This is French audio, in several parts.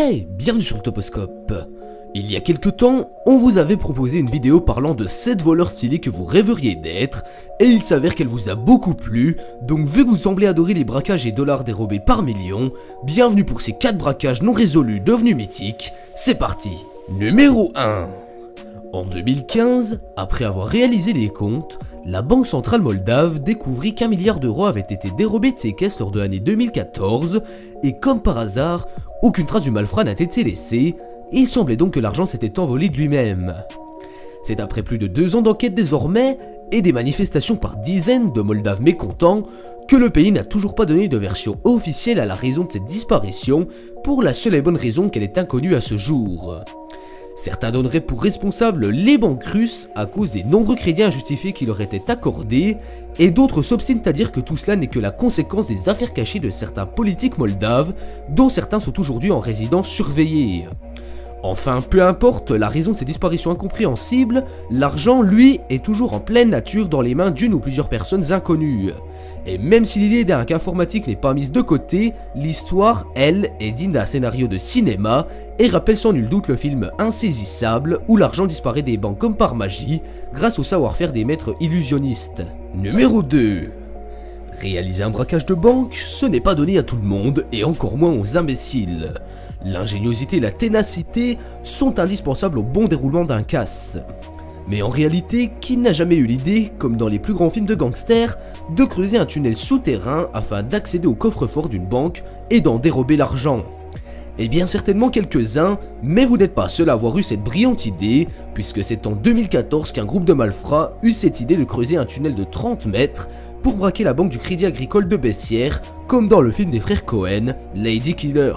Hey, bienvenue sur le Toposcope. Il y a quelques temps, on vous avait proposé une vidéo parlant de 7 voleurs stylés que vous rêveriez d'être, et il s'avère qu'elle vous a beaucoup plu, donc vu que vous semblez adorer les braquages et dollars dérobés par millions, bienvenue pour ces 4 braquages non résolus devenus mythiques, c'est parti. Numéro 1. En 2015, après avoir réalisé les comptes, la Banque Centrale Moldave découvrit qu'1 milliard d'euros avait été dérobé de ses caisses lors de l'année 2014, et comme par hasard, aucune trace du malfrat n'a été laissée, et il semblait donc que l'argent s'était envolé de lui-même. C'est après plus de 2 ans d'enquête désormais, et des manifestations par dizaines de Moldaves mécontents, que le pays n'a toujours pas donné de version officielle à la raison de cette disparition, pour la seule et bonne raison qu'elle est inconnue à ce jour. Certains donneraient pour responsable les banques russes à cause des nombreux crédits injustifiés qui leur étaient accordés, et d'autres s'obstinent à dire que tout cela n'est que la conséquence des affaires cachées de certains politiques moldaves, dont certains sont aujourd'hui en résidence surveillée. Enfin, peu importe la raison de ces disparitions incompréhensibles, l'argent, lui, est toujours en pleine nature dans les mains d'une ou plusieurs personnes inconnues. Et même si l'idée d'un hack informatique n'est pas mise de côté, l'histoire, elle, est digne d'un scénario de cinéma et rappelle sans nul doute le film Insaisissable où l'argent disparaît des banques comme par magie grâce au savoir-faire des maîtres illusionnistes. Numéro 2. Réaliser un braquage de banque, ce n'est pas donné à tout le monde et encore moins aux imbéciles. L'ingéniosité et la ténacité sont indispensables au bon déroulement d'un casse. Mais en réalité, qui n'a jamais eu l'idée, comme dans les plus grands films de gangsters, de creuser un tunnel souterrain afin d'accéder au coffre-fort d'une banque et d'en dérober l'argent? Eh bien certainement quelques-uns, mais vous n'êtes pas seul à avoir eu cette brillante idée, puisque c'est en 2014 qu'un groupe de malfrats eut cette idée de creuser un tunnel de 30 mètres pour braquer la banque du Crédit Agricole de Bessières, comme dans le film des frères Cohen, Lady Killers.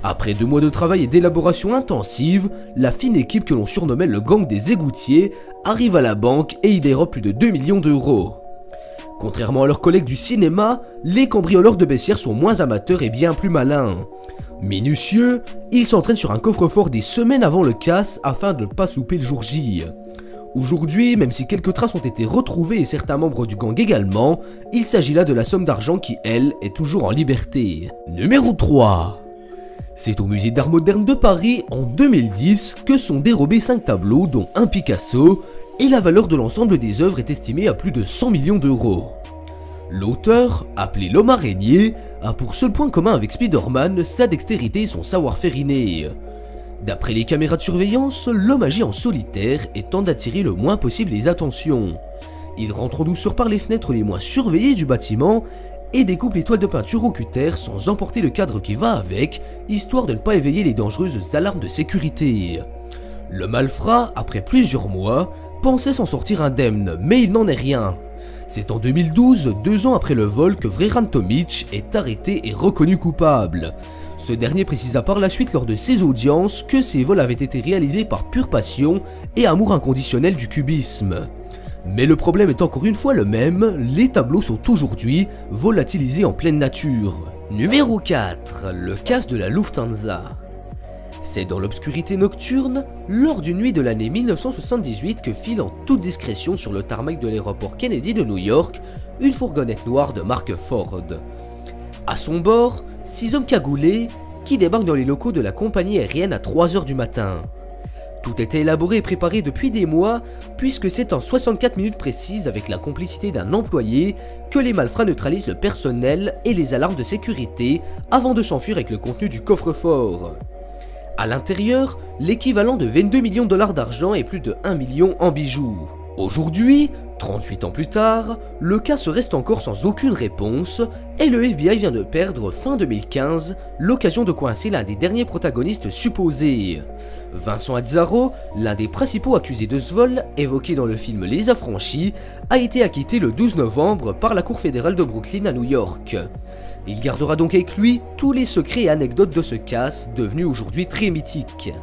Après 2 mois de travail et d'élaboration intensive, la fine équipe que l'on surnommait le gang des égoutiers arrive à la banque et y dérobe plus de 2 millions d'euros. Contrairement à leurs collègues du cinéma, les cambrioleurs de Bessières sont moins amateurs et bien plus malins. Minutieux, ils s'entraînent sur un coffre-fort des semaines avant le casse afin de ne pas souper le jour J. Aujourd'hui, même si quelques traces ont été retrouvées et certains membres du gang également, il s'agit là de la somme d'argent qui, elle, est toujours en liberté. Numéro 3. C'est au musée d'art moderne de Paris en 2010 que sont dérobés 5 tableaux dont un Picasso et la valeur de l'ensemble des œuvres est estimée à plus de 100 millions d'euros. L'auteur, appelé l'homme araignée, a pour seul point commun avec Spider-Man sa dextérité et son savoir-faire inné. D'après les caméras de surveillance, l'homme agit en solitaire et tente d'attirer le moins possible les attentions. Il rentre en douceur par les fenêtres les moins surveillées du bâtiment et découpe les toiles de peinture au cutter sans emporter le cadre qui va avec, histoire de ne pas éveiller les dangereuses alarmes de sécurité. Le malfrat, après plusieurs mois, pensait s'en sortir indemne, mais il n'en est rien. C'est en 2012, 2 ans après le vol, que Vreran Tomic est arrêté et reconnu coupable. Ce dernier précisa par la suite lors de ses audiences que ces vols avaient été réalisés par pure passion et amour inconditionnel du cubisme. Mais le problème est encore une fois le même, les tableaux sont aujourd'hui volatilisés en pleine nature. Numéro 4. Le casse de la Lufthansa. C'est dans l'obscurité nocturne, lors d'une nuit de l'année 1978 que file en toute discrétion sur le tarmac de l'aéroport Kennedy de New York, une fourgonnette noire de marque Ford. À son bord, 6 hommes cagoulés qui débarquent dans les locaux de la compagnie aérienne à 3 h du matin. Tout était élaboré et préparé depuis des mois, puisque c'est en 64 minutes précises avec la complicité d'un employé que les malfrats neutralisent le personnel et les alarmes de sécurité avant de s'enfuir avec le contenu du coffre-fort. À l'intérieur, l'équivalent de 22 millions de dollars d'argent et plus de 1 million en bijoux. Aujourd'hui, 38 ans plus tard, le cas se reste encore sans aucune réponse et le FBI vient de perdre fin 2015 l'occasion de coincer l'un des derniers protagonistes supposés. Vincent Azzaro, l'un des principaux accusés de ce vol, évoqué dans le film Les Affranchis, a été acquitté le 12 novembre par la Cour fédérale de Brooklyn à New York. Il gardera donc avec lui tous les secrets et anecdotes de ce casse devenu aujourd'hui très mythique.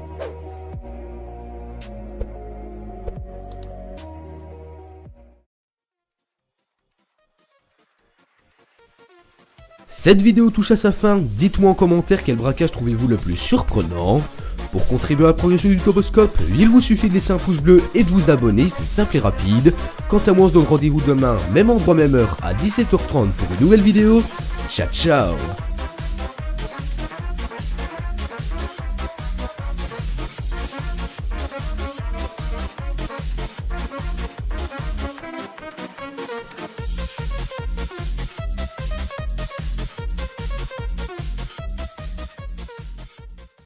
Cette vidéo touche à sa fin, dites-moi en commentaire quel braquage trouvez-vous le plus surprenant. Pour contribuer à la progression du Toposcope, il vous suffit de laisser un pouce bleu et de vous abonner, c'est simple et rapide. Quant à moi, on se donne rendez-vous demain, même endroit, même heure, à 17 h 30 pour une nouvelle vidéo. Ciao ciao.